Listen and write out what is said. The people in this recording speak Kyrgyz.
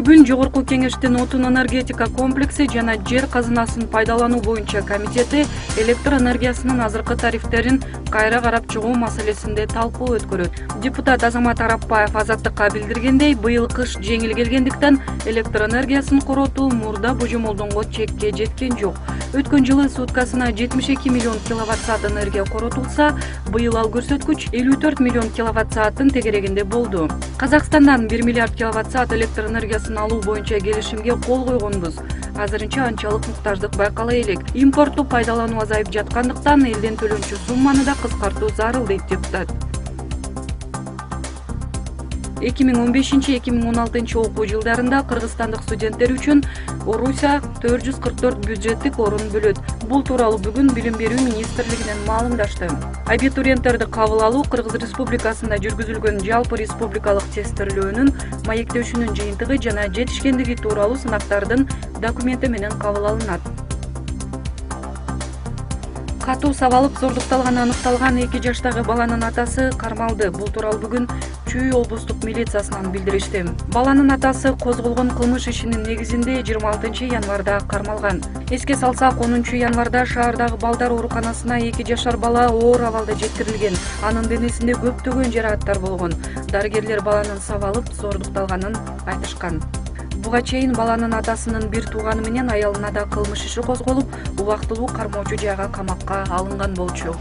Бүгүн Жогорку Кеңештин отун энергетика комплекси жана жер казынасын пайдалануу боюнча комитети электр энергиясынын азыркы тарифтерин кайра карап чыгуу маселесинде талкуу өткөрөт. Депутат Азамат Арапбаев Азаттыкка билдиргендей, быйыл кыш жеңил келгендиктен электр энергиясын коротуу мурда божомолдонгон чекке жеткен жок. Өткөн жылы суткасына 72 миллион киловатт-саат энергия коротулса, быйыл ал көрсөткүч 54 миллион киловатт-сааттын тегерегинде болду. Казакстандан 1 миллиард киловатт-саат электр энергиясын алуу боюнча келишимге кол койгонбуз. Азырынча анчалык муктаждык байкала элек. Импортту пайдалануу азайып жаткандыктан элден төлөнчү сумманы да кыскартуу зарыл, дейт депутат. 2015-2016 окуу жылдарында кыргызстандык студенттер үчүн Орусия 444 бюджеттик орун бөлөт. Бул тууралуу бүгүн Билим берүү министрлигинен маалымдашты. Абитуриенттерди кабыл алуу Кыргыз Республикасында жүргүзүлгөн жалпы республикалык тесттөөлөөнүн маектешүүнүн жыйынтыгы жана жетишкендиги тууралуу сынактардын документи менен кабыл алынат. Катуу сабалып зордукталганы аныкталган 2 жаштагы баланын атасы кармалды. Бул тууралуу бүгүн Чүй облустук милициясынан билдиришти. Баланын атасы козголгон кылмыш ишинин негизинде 26 январда кармалган. Эске салсак, 10 январда шаардагы балдар ооруканасына 2 жашар бала оор абалда жеткирилген. Анын денесинде көптөгөн жаракаттар болгон. Дарыгерлер баланын сабалып зордукталганын айтышкан. Буга чейин баланын атасынын бир тууганы менен аялына да кылмыш иши козголуп, убактылуу кармоочу жайга камакка алынган болчу.